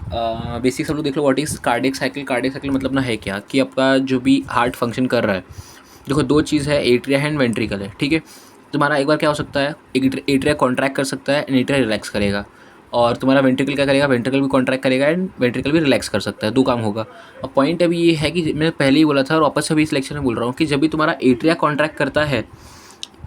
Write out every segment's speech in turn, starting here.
Basic सब लोग देख लो what is cardiac cycle. Cardiac cycle मतलब ना है क्या कि आपका जो भी हार्ट फंक्शन कर रहा है, देखो दो चीज़ है, एट्रिया है एंड वेंट्रिकल है, ठीक है। तुम्हारा एक बार क्या हो सकता है, एक एट्रिया कॉन्ट्रैक्ट कर सकता है एंड एट्रिया रिलैक्स करेगा, और तुम्हारा वेंट्रिकल क्या करेगा, वेंट्रिकल भी कॉन्ट्रैक्ट करेगा एंड वेंट्रिकल भी रिलैक्स कर सकता है, दो काम होगा। अब पॉइंट अभी ये है कि मैंने पहले ही बोला था और वापस अभी इस लेक्चर में बोल रहा हूँ कि जब भी तुम्हारा एट्रिया कॉन्ट्रैक्ट करता है,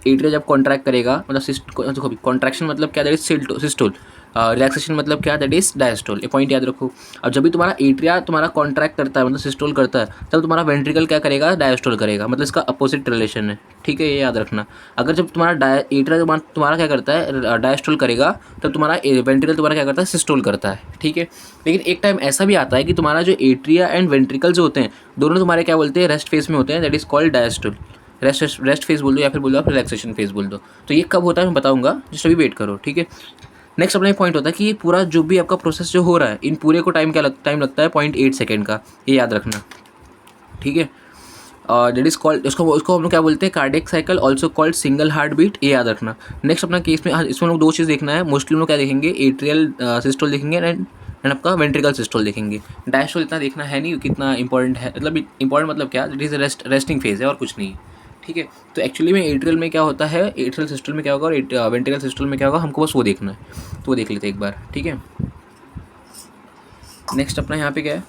एट्रिया जब कॉन्ट्रैक्ट करेगा मतलब देखो कॉन्ट्रैक्शन मतलब क्या, दैट इज सिस्टोल, रिलैक्सेशन मतलब क्या, दैट इज डायस्टोल। ये पॉइंट याद रखो। अब जब भी तुम्हारा एट्रिया तुम्हारा कॉन्ट्रैक्ट करता है मतलब सिस्टोल करता है, तब तुम्हारा वेंट्रिकल क्या करेगा, डायस्टोल करेगा, मतलब इसका अपोजिट रिलेशन है, ठीक है, ये याद रखना। अगर जब तुम्हारा एट्रिया तुम्हारा क्या करता है, डायस्टोल करेगा, तब तुम्हारा वेंट्रिकल तुम्हारा क्या करता है, सिस्टोल करता है, ठीक है। लेकिन एक टाइम ऐसा भी आता है कि तुम्हारा जो एट्रिया एंड वेंट्रिकल जो होते हैं, दोनों तुम्हारे क्या बोलते हैं, रेस्ट फेज में होते हैं, that is called diastole. Rest phase बोल दो या फिर बोल दो आप रिलैक्सेशन फेज बोल दो। तो ये कब होता है मैं बताऊंगा, जस्ट अभी वेट करो, ठीक है। नेक्स्ट अपना पॉइंट होता है कि ये पूरा जो भी आपका प्रोसेस जो हो रहा है, इन पूरे को टाइम लगता है 0.8 सेकेंड का, ये याद रखना, ठीक है। और डेट इज कॉल्ड, उसको हम लोग क्या बोलते हैं, cardiac cycle, also called single heart beat, ये याद रखना। नेक्स्ट अपना केस में इसमें हम लोग दो चीज़ देखना है मोस्टली, हम लोग क्या देखेंगे, एट्रियल सिस्टोल देखेंगे एंड आपका वेंट्रिकल सिस्टोल देखेंगे। डायस्टोल इतना देखना है नहीं, कितना इंपॉर्टेंट है, मतलब इंपॉर्टेंट मतलब क्या, इट इज़ रेस्टिंग फेज है और कुछ नहीं, ठीक है। तो एक्चुअली में एट्रियल में क्या होता है, एट्रियल सिस्टोल में क्या होगा और वेंट्रिकल सिस्टोल में क्या होगा, हमको बस वो देखना है, तो वो देख लेते हैं एक बार, ठीक है। नेक्स्ट अपना यहाँ पे क्या है,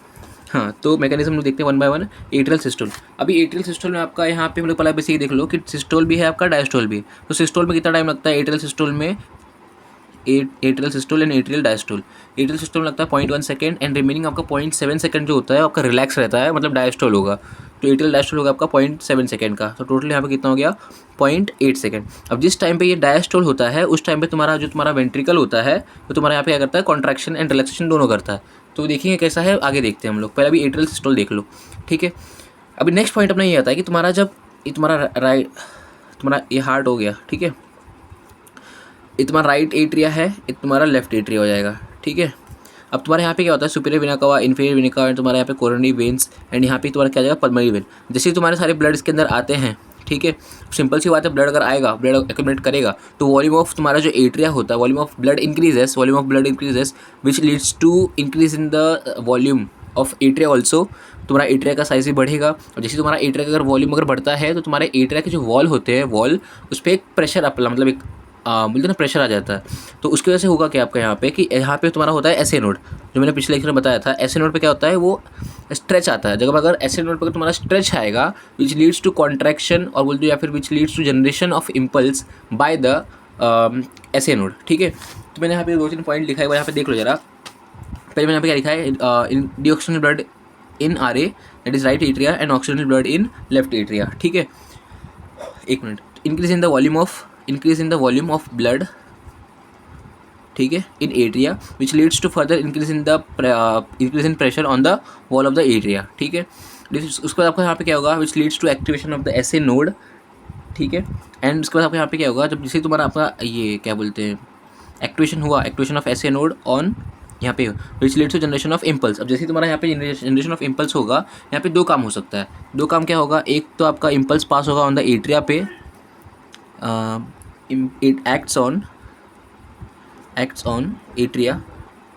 हाँ, तो मैकेनिज्म लोग देखते हैं one by one. Atrial systole, अभी एट्रियल सिस्टोल में आपका यहाँ पे हम लोग पहले बेसिक देख लो कि सिस्टोल भी है आपका, डायस्टोल भी। तो सिस्टोल में कितना टाइम लगता है, एट्रियल सिस्टोल में, atrial systole and atrial diastole. Atrial systole में लगता है 0.1 सेकंड एंड रिमेनिंग आपका 0.7 सेकंड जो होता है आपका रिलैक्स रहता है, मतलब डायस्टोल होगा। तो एट्रियल डायस्टोल होगा आपका 0.7 सेकंड का, तो टोटल यहाँ पे कितना हो गया, 0.8 सेकंड। अब जिस टाइम पे ये डायस्टोल होता है उस टाइम पे तुम्हारा वेंट्रिकल होता है, तो तुम्हारा यहाँ पे क्या करता है, कॉन्ट्रैक्शन एंड रिलैक्सेशन दोनों करता है। तो देखेंगे कैसा है, आगे देखते हैं हम लोग, पहले अभी एट्रियल सिस्टोल देख लो, ठीक है। अभी नेक्स्ट पॉइंट अपना ये आता है कि तुम्हारा जब ये तुम्हारा ये हार्ट हो गया, ठीक है, ये तुम्हारा राइट एट्रिया है, ये तुम्हारा लेफ्ट एट्रिया हो जाएगा, ठीक है। अब तुम्हारे यहाँ पे क्या होता है, सुपीरियर वेना कवा, इन्फीरियर वेना कवा, तुम्हारे यहाँ पे कोरोनरी वेन्स एंड यहाँ पे तुम्हारा क्या जाएगा, पल्मोनरी वेन। जैसे तुम्हारे सारे ब्लड इसके अंदर आते हैं, ठीक है, सिंपल सी बात है, ब्लड अगर आएगा, ब्लड एक्यूमुलेट करेगा, तो वॉल्यूम ऑफ तुम्हारा जो एट्रिया होता है, volume of blood increases which leads to increase in the volume of atria also. तुम्हारा एट्रिया का साइज भी बढ़ेगा, और जैसे तुम्हारा एट्रिया का अगर वॉल्यूम अगर बढ़ता है, तो तुम्हारे एट्रिया के जो वॉल होते हैं, वॉल उस पर एक प्रेशर अपना मतलब एक बोलते ना प्रेशर आ जाता है। तो उसकी वजह से होगा क्या आपका यहाँ पे कि यहाँ पे तुम्हारा होता है एस ए नोड, जो मैंने पिछले लेक्चर में बताया था। एस ए नोड पे क्या होता है, वो स्ट्रेच आता है। जब अगर एस ए नोड पर तुम्हारा स्ट्रेच आएगा विच लीड्स टू कॉन्ट्रैक्शन और बोल दो या फिर which leads to generation of impulse by the S A node, ठीक है। तो मैंने यहाँ पे 2-3 पॉइंट लिखा है, यहाँ पे देख लो जरा। पहले मैंने यहाँ पे क्या लिखा है, in deoxygenated blood in R A, that is right atria, and oxygenated blood in left atria, ठीक है। एक मिनट, increase in the volume of blood, ठीक है, in atria which leads to further increase in pressure on the wall of the atria, ठीक है। उसके बाद आपको यहाँ पे क्या होगा, which leads to activation of the S A node, ठीक है। एंड उसके बाद आपको यहाँ पे क्या होगा, जब जैसे तुम्हारा आपका ये क्या बोलते हैं, एक्टिवेशन हुआ, activation of S A node on यहाँ पे which leads to generation of impulse. अब जैसे तुम्हारा यहाँ पे जनरेशन ऑफ इम्पल्स होगा, यहाँ पे दो काम हो सकता है। दो काम क्या होगा, एक तो आपका इम्पल्स पास होगा ऑन द एट्रिया पे, इट एक्ट्स ऑन एट्रिया,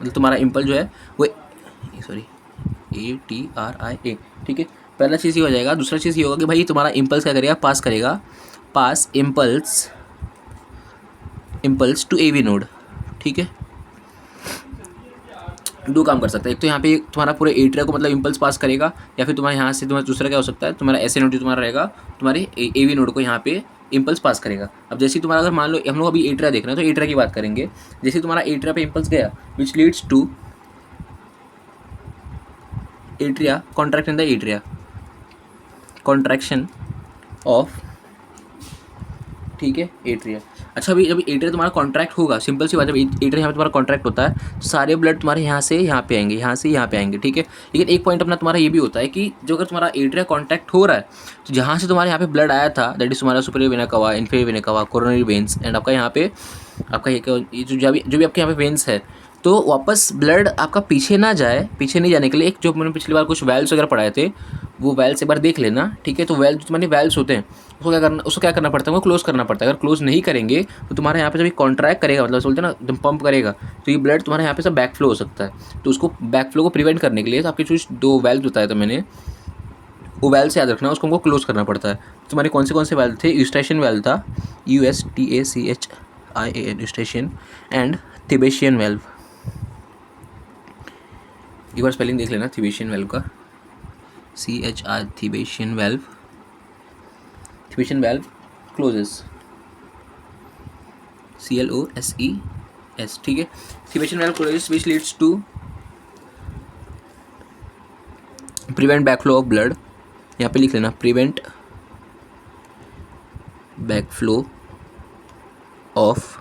मतलब तुम्हारा इम्पल्स जो है वो ATRIA, ठीक है। पहला चीज़ ये हो जाएगा। दूसरा चीज़ ये होगा कि भाई तुम्हारा इम्पल्स क्या करेगा, पास इम्पल्स टू AV नोड, ठीक है। दो काम कर सकता है, एक तो यहाँ पे तुम्हारा पूरे एट्रिया को मतलब इम्पल्स पास करेगा, या फिर तुम्हारे यहाँ से तुम्हारा दूसरा क्या हो सकता है, तुम्हारा एस ए नोड जो तुम्हारा रहेगा, तुम्हारे AV नोड को यहाँ पे इम्पल्स पास करेगा। अब जैसे तुम्हारा अगर मान लो हम लोग अभी एट्रिया देख रहे हैं, तो एट्रिया की बात करेंगे। जैसे तुम्हारा एट्रिया पे इम्पल्स गया which leads to atria contract in the atria, contraction of, ठीक है, एट्रिया। अच्छा, अभी जब एट्रिया तुम्हारा कॉन्ट्रैक्ट होगा, सिंपल सी बात है, जब एट्रिया यहाँ पे तुम्हारा कॉन्ट्रैक्ट होता है तो सारे ब्लड तुम्हारे यहाँ से यहाँ पे आएंगे, यहाँ से यहाँ पे आएंगे, ठीक है। लेकिन एक पॉइंट अपना तुम्हारा ये भी होता है कि जो अगर तुम्हारा एट्रिया कॉन्ट्रैक्ट हो रहा है, तो जहाँ से तुम्हारे यहाँ पे ब्लड आया था, दैट इज तुम्हारा सुपीरियर वेना कवा, इन्फीरियर वेना कवा, कोरोनरी वेन्स, एंड आपका यहाँ पे आपका ये जो भी आपके यहाँ पे वेन्स है, तो वापस ब्लड आपका पीछे ना जाए, पीछे नहीं जाने के लिए एक जो मैंने पिछली बार कुछ वैल्व्स वगैरह पढ़ाए थे, वो वेल्स एक बार देख लेना, ठीक है। तो वेल्स जो तुम्हारे वेल्स होते हैं उसको क्या करना पड़ता है, वो क्लोज करना पड़ता है। अगर क्लोज नहीं करेंगे तो तुम्हारे यहाँ पे जब कॉन्ट्रैक्ट करेगा, मतलब बोलते हैं ना एकदम पंप करेगा, तो ये ब्लड तुम्हारे यहाँ पे सब बैक फ्लो हो सकता है। तो उसको बैक फ्लो को प्रिवेंट करने के लिए तो आपके जो 2 वेल्व बताया था मैंने, वो वेल्व से याद रखना, उसको हमको क्लोज करना पड़ता है। तुम्हारे कौन से वेल्व थे, यूस्टेशियन वेल्व था, USTACHIAN Eustachian, and Thebesian valve. एक बार स्पेलिंग देख लेना थिबेशियन वेल्व का, CHI Thebesian valve. Thebesian valve closes, CLOSES, ठीक है। Thebesian valve closes which leads to prevent backflow of blood, यहाँ पे लिख लेना प्रिवेंट बैकफ्लो ऑफ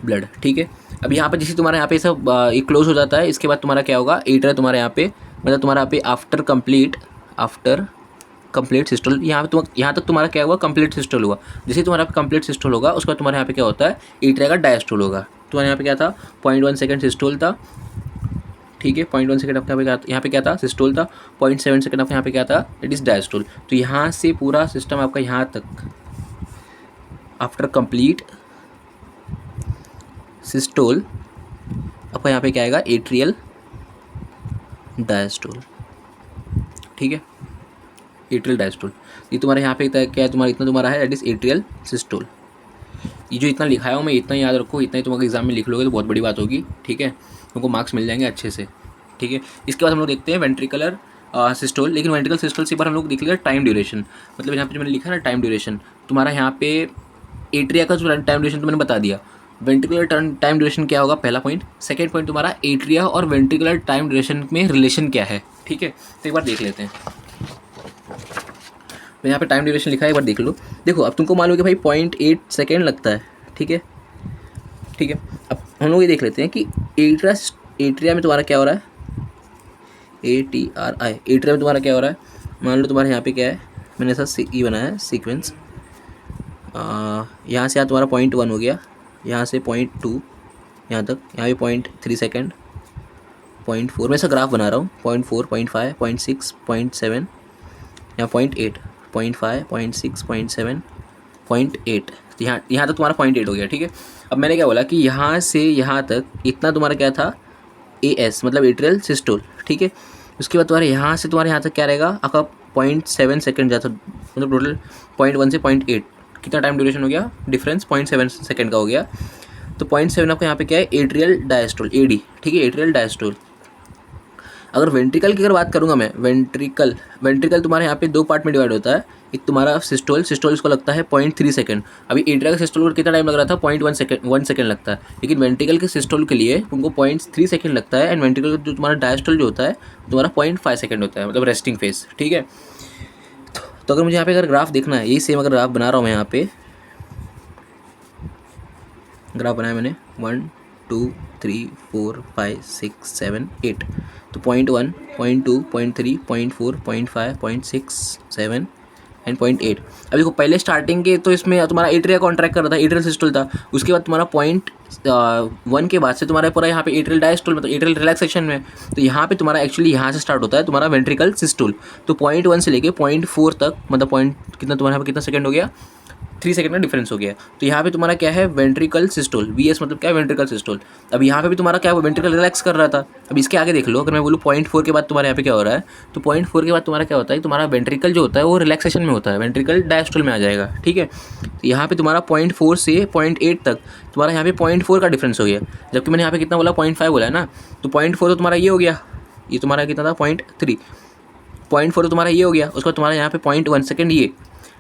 ब्लड, ठीक है। अब यहाँ पे जैसे तुम्हारे यहाँ पे सब ये क्लोज हो जाता है, इसके बाद तुम्हारा क्या होगा, एट्रिया तुम्हारे यहाँ पे, मतलब तुम्हारा यहाँ पे आफ्टर कंप्लीट सिस्टोल, यहाँ तक तुम्हारा क्या हुआ, कंप्लीट सिस्टोल हुआ। जैसे तुम्हारा कंप्लीट सिस्टोल होगा उसके बाद तुम्हारे यहाँ पे क्या होता है, एट्रिया का डायस्टोल होगा। तुम्हारे यहाँ पे क्या था, 0.1 सेकंड सिस्टोल था, ठीक है। 0.1 सेकंड आपका यहाँ पे क्या था, सिस्टोल था। 0.7 सेकंड आपका यहाँ पे क्या था, इट इज़ डायस्टोल। तो यहाँ से पूरा सिस्टम आपका यहाँ तक आफ्टर कंप्लीट सिस्टोल आपका यहाँ पे क्या आएगा, एट्रियल डायस्टोल, ठीक है। एट्रियल डायस्टोल, ये तुम्हारे यहाँ पे क्या है, तुम्हारा इतना तुम्हारा है, दैट इज एट्रियल सिस्टोल। ये जो इतना लिखाया हूँ मैं, इतना याद रखो, इतना ही तुम अगर एग्जाम में लिख लोगे तो बहुत बड़ी बात होगी, ठीक है। तुमको मार्क्स मिल जाएंगे अच्छे से, ठीक है। इसके बाद हम लोग देखते हैं वेंट्रिकुलर सिस्टोल। लेकिन वेंट्रिकल सिस्टोल से एक बार हम लोग देख लेंगे टाइम ड्यूरेशन, मतलब यहाँ पे जो मैंने लिखा है ना टाइम ड्यूरेशन, तुम्हारा यहाँ पे एट्रिया का जो टाइम ड्यूरेशन तो मैंने बता दिया। वेंट्रिकुलर टाइम ड्यूरेशन क्या होगा, पहला पॉइंट। सेकेंड पॉइंट तुम्हारा एट्रिया और वेंट्रिकुलर टाइम ड्यूरेशन में रिलेशन क्या है, ठीक है। तो एक बार देख लेते हैं, तो यहाँ पे टाइम ड्यूरेशन लिखा है, एक बार देख लो। देखो अब तुमको मालूम है कि भाई 0.8 सेकेंड लगता है, ठीक है, ठीक है। अब हम लोग ये देख लेते हैं कि एट्रिया में तुम्हारा क्या हो रहा है, ATRI, एट्रिया में तुम्हारा क्या हो रहा है। मान लो तुम्हारे यहाँ पे क्या है, मैंने ऐसा ई बनाया है सीक्वेंस, यहाँ से यहाँ तुम्हारा 0.1 हो गया, यहाँ से 0.2 यहाँ तक, यहाँ पे 0.3 सेकेंड, 0.4, मैं ऐसा ग्राफ बना रहा हूँ, 0.4, 0.5, 0.6, 0.7, यहाँ 0.8, 0.5, 0.6, 0.7, 0.8, यहाँ तक तुम्हारा 0.8 हो गया, ठीक है। अब मैंने क्या बोला कि यहाँ से यहाँ तक इतना तुम्हारा क्या था, AS मतलब एट्रियल सिस्टोल, ठीक है। उसके बाद तुम्हारे यहाँ से तुम्हारे यहाँ तक क्या रहेगा आपका 0.7 सेकेंड जाता, मतलब टोटल 0.1 से 0.8 कितना टाइम ड्यूरेशन हो गया, डिफरेंस 0.7 सेकेंड का हो गया। तो 0.7 आपका यहाँ पे क्या है, एट्रियल डायस्टोल, AD, ठीक है, एट्रियल डायस्टोल। अगर वेंट्रिकल की अगर बात करूँगा मैं, वेंट्रिकल तुम्हारे यहाँ पे 2 पार्ट में डिवाइड होता है। एक तुम्हारा सिस्टोल इसको लगता है 0.3 सेकंड। अभी एट्रिया का सिस्टोल को कितना टाइम लग रहा था, 1 सेकंड लगता है। लेकिन वेंट्रिकल के सिस्टोल के लिए तुमको 0.3 सेकंड लगता है, एंड वेंट्रिकल जो तुम्हारा डायस्टोल जो होता है तुम्हारा 0.5 सेकंड होता है, मतलब रेस्टिंग फेज, ठीक है। तो अगर मुझे यहाँ पे अगर ग्राफ देखना है, यही सेम अगर ग्राफ बना रहा हूँ मैं, यहाँ पे ग्राफ बनाया मैंने 1 2 3 4 5 6 7 8, तो 0.1 0.2 0.3 0.4 0.5 0.6 7 एंड 0.8। अब देखो पहले स्टार्टिंग के तो इसमें तुम्हारा एट्रिया कॉन्ट्रैक्ट कर रहा था, एट्रियल सिस्टोल था। उसके बाद तुम्हारा 0.1 के बाद से तुम्हारा पूरा यहाँ पे एट्रियल डायस्टोल, मतलब एट्रियल रिलैक्सेशन में। तो यहाँ पे तुम्हारा एक्चुअली यहाँ से स्टार्ट होता है तुम्हारा वेंट्रिकल सिस्टोल। तो 0.1 से लेके 0.4 तक, मतलब कितना तुम्हारे यहाँ पे कितना सेकंड हो गया, 3 सेकंड का डिफरेंस हो गया। तो यहाँ पे तुम्हारा क्या है, वेंट्रिकल सिस्टोल, VS मतलब क्या है, वेंट्रिकल सिस्टोल। अब यहाँ पे भी तुम्हारा क्या है, वेंट्रिकल रिलैक्स कर रहा था। अब इसके आगे देख लो, अगर मैं बोलूँ 0.4 के बाद तुम्हारे यहाँ पे क्या हो रहा है, तो 0.4 के बाद तुम्हारा क्या होता है, तुम्हारा वेंट्रिकल जो होता है वो रिलैक्सेशन में होता है, वेंट्रिकल डायस्टोल में आ जाएगा, ठीक है। तो यहाँ पे तुम्हारा 0.4 से 0.8 तक तुम्हारा यहाँ पे 0.4 का डिफरेंस हो गया। जबकि मैंने यहाँ पे कितना बोला, 0.5 बोला है ना, तो 0.4 तो तुम्हारा ये हो गया, ये तुम्हारा कितना था 0.3, 0.4 तो तुम्हारा ये हो गया। उसका तुम्हारा यहाँ पे 0.1 सेकंड ये।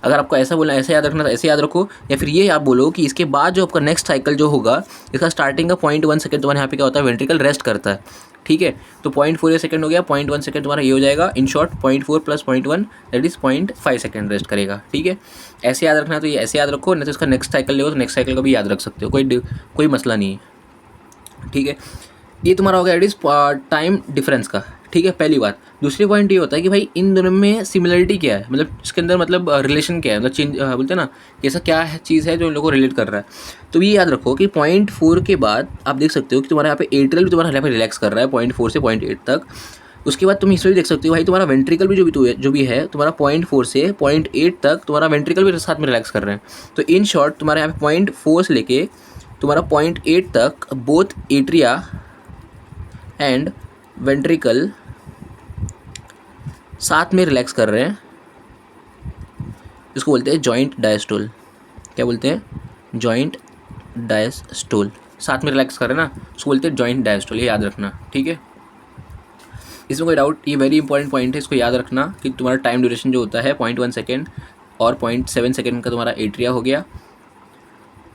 अगर आपको ऐसा बोलना, ऐसे याद रखना था, ऐसे याद रखो, या फिर ये आप बोलो कि इसके बाद जो आपका नेक्स्ट साइकिल जो होगा, इसका स्टार्टिंग का 0.1 सेकंड तुम्हारे यहाँ पे क्या होता है, वेंट्रिकल रेस्ट करता है, ठीक है। तो 0.4 सेकंड हो गया, 0.1 सेकंड तुम्हारा ये हो जाएगा। In short 0.4 plus 0.1 that is 0.5 second rest करेगा, ठीक है। ऐसे याद रखना, तो ये ऐसे याद रखो, नहीं तो इसका नेक्स्ट साइकिल ले तो नेक्स्ट साइकिल का भी याद रख सकते हो, कोई मसला नहीं है, ठीक है। ये तुम्हारा हो गया इट इज़ टाइम डिफरेंस का, ठीक है, पहली बात। दूसरी पॉइंट ये होता है कि भाई इन दोनों में सिमिलरिटी क्या है, मतलब इसके अंदर मतलब रिलेशन क्या है, मतलब चेंज बोलते हैं ना, ऐसा क्या है चीज़ है जो इन लोगों को रिलेट कर रहा है। तो ये याद रखो कि 0.4 के बाद आप देख सकते हो कि तुम्हारे यहाँ पे एट्रियल भी तुम्हारा यहाँ पे रिलैक्स कर रहा है 0.4 से 0.8 तक। उसके बाद तुम इसमें भी देख सकते हो भाई, तुम्हारा वेंट्रिकल भी जो भी है तुम्हारा 0.4 से 0.8 तक तुम्हारा वेंट्रिकल भी साथ में रिलैक्स कर रहे हैं। तो इन शॉर्ट तुम्हारे यहाँ पे 0.4 से लेके तुम्हारा 0.8 तक बोथ एट्रिया एंड वेंट्रिकल साथ में रिलैक्स कर रहे हैं। इसको बोलते हैं जॉइंट डायस्टोल। क्या बोलते हैं? Joint diastole. साथ में रिलैक्स कर रहे हैं ना, उसको बोलते हैं जॉइंट डायस्टोल। ये याद रखना, ठीक है। इसमें कोई डाउट, ये वेरी इंपॉर्टेंट पॉइंट है, इसको याद रखना कि तुम्हारा टाइम ड्यूरेशन जो होता है 0.1 सेकेंड और 0.7 सेकेंड का तुम्हारा एट्रिया हो गया,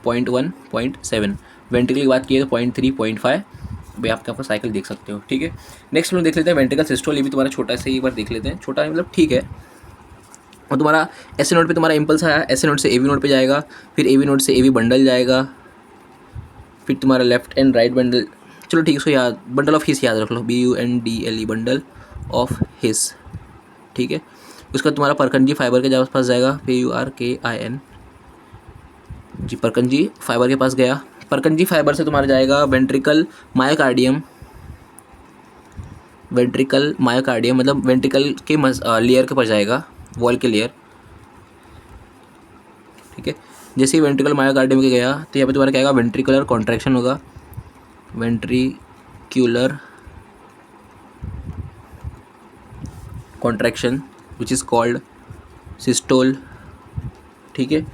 0.1 0.7। वेंट्रिकल की बात की तो 0.3 0.5 भाई आपका साइकिल देख सकते हो, ठीक है। नेक्स्ट हम देख लेते हैं वेंट्रिकल सिस्टोल। ये भी तुम्हारा छोटा सा एक बार देख लेते हैं, छोटा मतलब ठीक है। और तुम्हारा एस नोड पे तुम्हारा इम्पल्स आया, एस नोड से ए वी नोड पे जाएगा, फिर ए वी नोड से ए वी बंडल जाएगा, फिर तुम्हारा लेफ्ट एंड राइट बंडल, चलो ठीक है इसको याद, बंडल ऑफ हिस याद रख लो, BUNDLE बंडल ऑफ हिस, ठीक है। उसका तुम्हारा परकंजी फाइबर के पास जाएगा, PURKIN जी, परकंजी फाइबर के पास गया। परकंजी फाइबर से तुम्हारा जाएगा वेंट्रिकल मायोकार्डियम, वेंट्रिकल मायोकार्डियम मतलब वेंट्रिकल के लेयर के पास जाएगा, वॉल के लेयर, ठीक है। जैसे ही वेंट्रिकल मायोकार्डियम के गया तो यहाँ पे तुम्हारा क्या आएगा, वेंट्रिकुलर कॉन्ट्रैक्शन होगा, ventricular contraction which is called systole, ठीक है।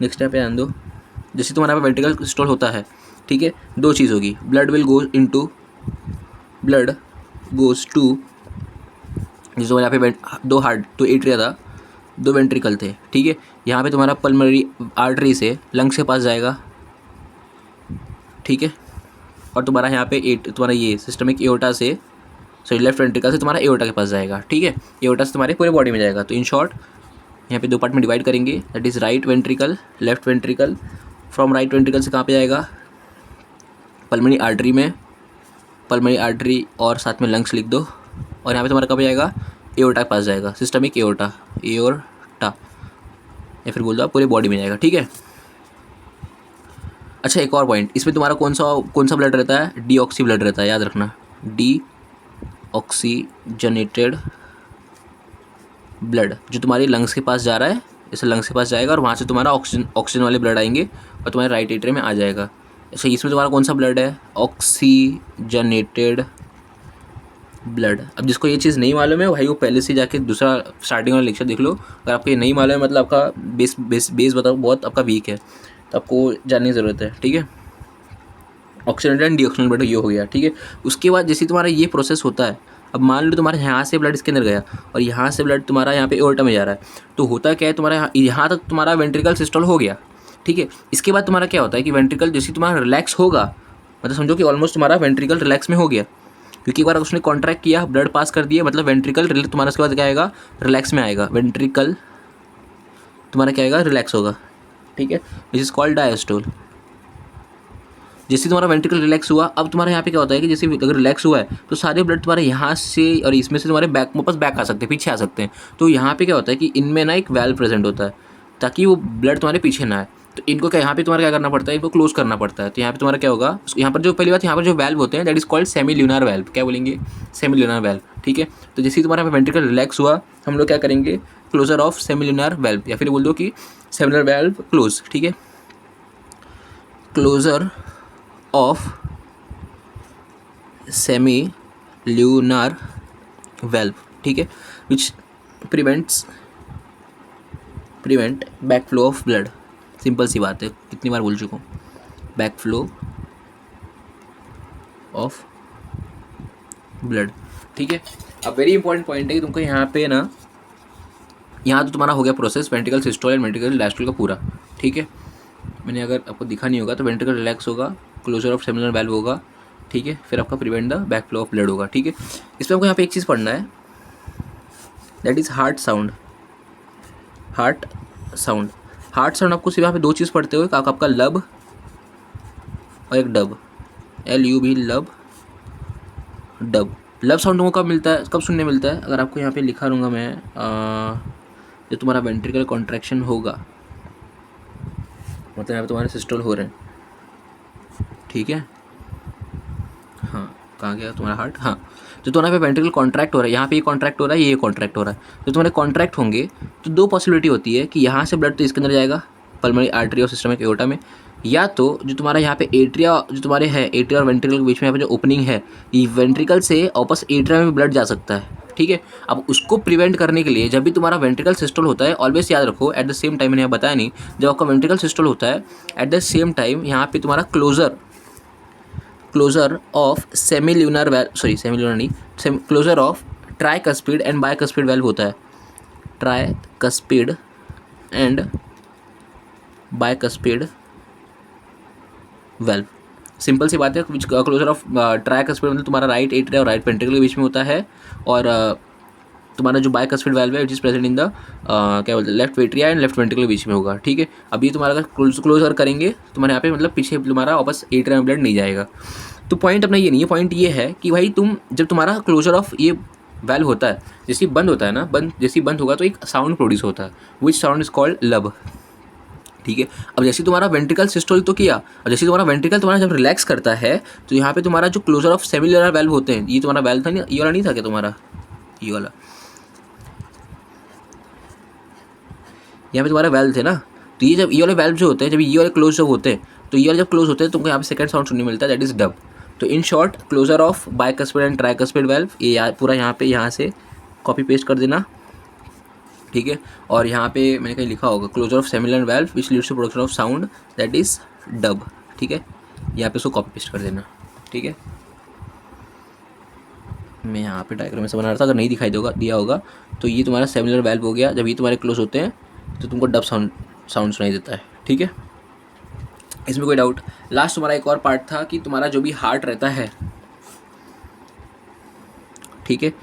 नेक्स्ट यहाँ पे ध्यान दो, जैसे तुम्हारा यहाँ पे वेंट्रिकल सिस्टोल होता है, ठीक है, दो चीज़ होगी, ब्लड गोज टू जैसे यहाँ पे दो हार्ट, तो एट्रिया था, दो वेंट्रिकल थे, ठीक है। यहाँ पे तुम्हारा पल्मोनरी आर्टरी से लंग्स के पास जाएगा, ठीक है। और तुम्हारा यहाँ पे तुम्हारा ये सिस्टमिक एओर्टा से, सॉरी लेफ्ट वेंट्रिकल से तुम्हारा एओर्टा के पास जाएगा, ठीक है। एओर्टा से तुम्हारे पूरे बॉडी में जाएगा। तो इन शॉर्ट यहाँ पे दो पार्ट में डिवाइड करेंगे, that is right ventricle, left ventricle. From right ventricle से कहाँ पे जाएगा, पल्मोनरी आर्टरी में, पल्मोनरी आर्टरी और साथ में लंग्स लिख दो। और यहाँ पे तुम्हारा कब जाएगा, एओर्टा के पास जाएगा, सिस्टमिक एओर्टा, एओर्टा, या फिर बोल दो आप पूरे बॉडी में जाएगा, ठीक है। अच्छा एक और पॉइंट, इसमें तुम्हारा कौन सा ब्लड रहता है, डीऑक्सी ब्लड रहता है, याद रखना, डी ऑक्सीजनेटेड ब्लड, जो तुम्हारी लंग्स के पास जा रहा है, जैसे लंग्स के पास जाएगा और वहाँ से तुम्हारा ऑक्सीजन वाले ब्लड आएंगे और तुम्हारे राइट एट्रियम में आ जाएगा। अच्छा इसमें तुम्हारा कौन सा ब्लड है, ऑक्सीजनेटेड ब्लड। अब जिसको ये चीज़ नहीं मालूम है भाई वो पहले से जाके दूसरा स्टार्टिंग वाला लेक्चर देख लो। अगर आपको ये नहीं मालूम है मतलब आपका बेस बताओ बहुत आपका वीक है, तो आपको जानने की ज़रूरत है, ठीक है। ऑक्सीजनेटेड एंड डीऑक्सीजनेटेड ब्लड ये हो गया, ठीक है। उसके बाद जैसे तुम्हारा ये प्रोसेस होता है, अब मान लो तुम्हारे यहाँ से ब्लड इसके अंदर गया और यहाँ से ब्लड तुम्हारा यहाँ पे एओर्टा में जा रहा है, तो होता क्या है, तुम्हारा यहाँ तक तुम्हारा वेंट्रिकल सिस्टोल हो गया, ठीक है। इसके बाद तुम्हारा क्या होता है कि वेंट्रिकल जैसे तुम्हारा रिलैक्स होगा, मतलब समझो कि ऑलमोस्ट तुम्हारा वेंट्रिकल रिलैक्स में हो गया, क्योंकि एक बार उसने कॉन्ट्रैक्ट किया, ब्लड पास कर दिया, मतलब वेंट्रिकल तुम्हारा उसके बाद क्या आएगा, रिलैक्स में आएगा, वेंट्रिकल तुम्हारा क्या आएगा, रिलैक्स होगा, ठीक है। This is called diastole. जैसे तुम्हारा वेंट्रिकल रिलैक्स हुआ, अब तुम्हारे यहाँ पे क्या होता है कि जैसे अगर रिलैक्स हुआ है तो सारे ब्लड तुम्हारे यहाँ से और इसमें से तुम्हारे वापस बैक आ सकते हैं, पीछे आ सकते हैं। तो यहाँ पे क्या होता है कि इनमें ना एक वैल्व प्रेजेंट होता है ताकि वो ब्लड तुम्हारे पीछे ना आए। तो इनको क्या यहाँ पे तुम्हारा क्या करना पड़ता है, इनको क्लोज करना पड़ता है। तो यहाँ पे तुम्हारा क्या होगा, यहाँ पर जो पहली बात, यहाँ पर जो वैल्व होते हैं that is called semilunar valve. क्या बोलेंगे, सेमी ल्यूनार वैल्व, ठीक है। तो जैसे ही तुम्हारा वेंट्रिकल रिलैक्स हुआ, हम लोग क्या करेंगे, closure of semilunar valve, या फिर बोल दो कि सेमी ल्यूनार वैल्व क्लोज, ठीक है, closure of semilunar valve, ठीक है, which prevent backflow of blood. Simple सी बात है, कितनी बार बोल चुका हूँ, बैक फ्लो ऑफ ब्लड, ठीक है। अब वेरी इंपॉर्टेंट पॉइंट है कि तुमको यहाँ पे ना, यहाँ तो तुम्हारा हो गया process ventricle systole and ventricle diastole का पूरा, ठीक है। मैंने अगर आपको दिखा नहीं होगा तो वेंट्रिकल रिलैक्स होगा, closure of semilunar valve होगा, ठीक है, फिर आपका prevent the back flow of blood होगा, ठीक है। इसमें आपको यहाँ पे एक चीज़ पढ़ना है, that is heart sound. Heart sound आपको सिर्फ यहाँ पे दो चीज़ पढ़ते हो, आपका लब और एक डब, LUB, लब डब। लब साउंड तुमको कब मिलता है, कब सुनने मिलता है, अगर आपको यहाँ पे लिखा रहूँगा मैं, जो तुम्हारा वेंट्रिकल कॉन्ट्रैक्शन होगा, मतलब यहाँ पे तुम्हारे सिस्टोल हो रहे हैं, ठीक है, हाँ, कहाँ गया तुम्हारा हार्ट, हाँ। तो तुम्हारा पे वेंट्रिकल कॉन्ट्रैक्ट हो रहा है, यहाँ पे ये कॉन्ट्रैक्ट हो रहा है, ये कॉन्ट्रैक्ट हो रहा है। तो तुम्हारे कॉन्ट्रैक्ट होंगे तो दो पॉसिबिलिटी होती है कि यहाँ से ब्लड तो इसके अंदर जाएगा पल्मोनरी आर्टरी और सिस्टमिक एओर्टा में, या तो जो तुम्हारा यहाँ पे एट्रिया जो तुम्हारे है, एट्रिया और वेंट्रिकल के बीच में यहाँ पे जो ओपनिंग है, ये वेंट्रिकल से वापस एट्रिया में ब्लड जा सकता है, ठीक है। अब उसको प्रिवेंट करने के लिए जब भी तुम्हारा वेंट्रिकल सिस्टोल होता है, ऑलवेज याद रखो एट द सेम टाइम, मैंने यहाँ बताया नहीं, जब आपका वेंट्रिकल सिस्टोल होता है एट द सेम टाइम यहाँ पे तुम्हारा closure of semilunar valve, sorry semilunar नहीं, closure of tricuspid and bicuspid valve होता है, tricuspid and bicuspid valve. Simple सी बात है, विच क्लोजर ऑफ ट्राइकस्पिड मतलब तुम्हारा राइट एट्रिया और राइट वेंट्रिकल के बीच में होता है, और तुम्हारा जो बाइकस्पिड वेल्व है which is present in the क्या बोलते हैं left atria and left ventricle के बीच में होगा, ठीक है। अब ये तुम्हारा अगर क्लोजर करेंगे तुम्हारे यहाँ पे मतलब पीछे तुम्हारा वापस एट्रिया में ब्लड नहीं जाएगा। तो पॉइंट अपना ये नहीं है, पॉइंट ये है कि भाई तुम जब तुम्हारा क्लोजर ऑफ ये वेल्व होता है, जैसे बंद होता है ना, जैसे बंद होगा तो एक साउंड प्रोड्यूस होता है, विच साउंड इज कॉल्ड लब, ठीक है। अब जैसे तुम्हारा वेंट्रिकल सिस्टोल तो किया, और जैसे तुम्हारा वेंट्रिकल तुम्हारा जब रिलैक्स करता है तो यहाँ पे तुम्हारा जो क्लोजर ऑफ सेमिल्यूनर वेल्व होते हैं, ये तुम्हारा वेल्व था नहीं, ये वाला नहीं था क्या तुम्हारा, ये वाला यहाँ पे तुम्हारे वेल्व थे ना, तो ये जब ये वाले वेल्व जो होते हैं, जब ये वाले क्लोज जब होते हैं, तो ये वाले जब क्लोज होते हैं तुमको यहाँ पे सेकंड साउंड सुनने मिलता है, दैट इज डब। तो in short closure of bicuspid and tricuspid valve, ये पूरा यहाँ पे यहाँ से कॉपी पेस्ट कर देना, ठीक है। और यहाँ पे मैंने कहीं लिखा होगा closure of semilunar valve which leads to production of sound, that is dub, ठीक है। यहाँ पे उसको कॉपी पेस्ट कर देना, ठीक है। मैं यहाँ पे डायग्राम में से बना रहा था, अगर नहीं दिखाई दिया होगा तो ये तुम्हारा सेमिल्यूनर वेल्व हो गया, जब ये तुम्हारे क्लोज होते हैं तो तुमको डब साउंड सुनाई देता है, ठीक है। इसमें कोई डाउट। लास्ट तुम्हारा एक और पार्ट था कि तुम्हारा जो भी हार्ट रहता है, ठीक है,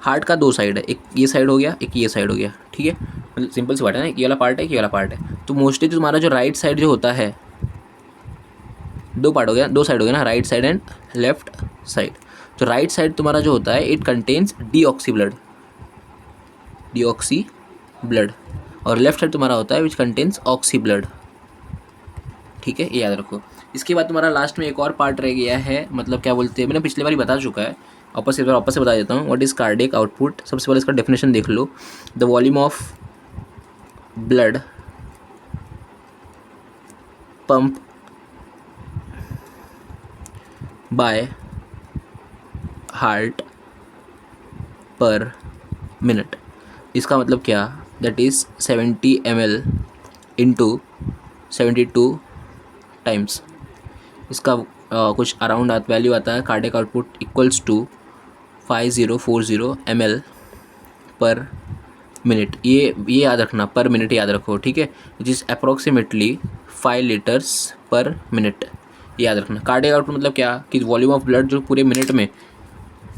हार्ट का दो साइड है, एक ये साइड हो गया, एक ये साइड हो गया, ठीक है। मतलब सिंपल सी बात है ना, ये वाला पार्ट है, ये वाला पार्ट है। तो मोस्टली तुम्हारा जो राइट साइड जो होता है, दो पार्ट हो गया, दो साइड हो गया ना, right side and left side. तो राइट साइड तुम्हारा जो होता है इट कंटेन्स डीऑक्सी ब्लड, और लेफ्ट साइड तुम्हारा होता है विच कंटेन्स ऑक्सी ब्लड, ठीक है, ये याद रखो। इसके बाद तुम्हारा लास्ट में एक और पार्ट रह गया है, मतलब क्या बोलते हैं, मैंने पिछली बार बता चुका है, वापस से बता देता हूँ। व्हाट इज़ कार्डियक आउटपुट, सबसे पहले इसका डेफिनेशन देख लो, the volume of blood pump by heart per minute. इसका मतलब क्या, that is 70 ml into 72 times. इसका कुछ अराउंड वैल्यू आता है, cardiac output equals to 5040 ml per minute. ये याद रखना, पर मिनट याद रखो, ठीक है, which is approximately 5 litres per minute, याद रखना। कार्डियक आउटपुट मतलब क्या कि वॉल्यूम ऑफ ब्लड जो पूरे मिनट में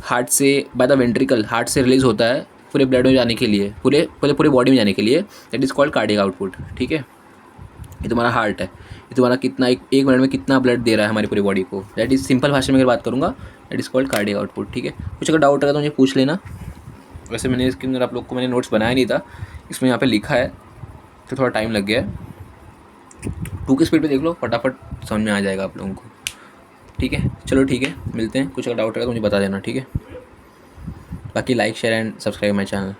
हार्ट से बाय द वेंट्रिकल हार्ट से रिलीज होता है पूरे ब्लड में जाने के लिए, पूरे बॉडी में जाने के लिए, that is called cardiac output, ठीक है। ये तुम्हारा हार्ट है, ये तुम्हारा कितना एक मिनट में कितना ब्लड दे रहा है हमारी पूरी बॉडी को, दैट इज़ सिंपल भाषा में अगर बात करूँगा that is called cardiac output, ठीक है। कुछ अगर डाउट रहा तो मुझे पूछ लेना। वैसे मैंने इसके अंदर आप लोग को मैंने नोट्स बनाया नहीं था, इसमें यहाँ पे लिखा है तो थोड़ा टाइम लग गया है। 2 की स्पीड पे देख लो, फटाफट समझ में आ जाएगा आप लोगों को, ठीक है। चलो ठीक है, मिलते हैं। कुछ अगर डाउट रहा तो मुझे बता देना, ठीक है। बाकी like share and subscribe my channel.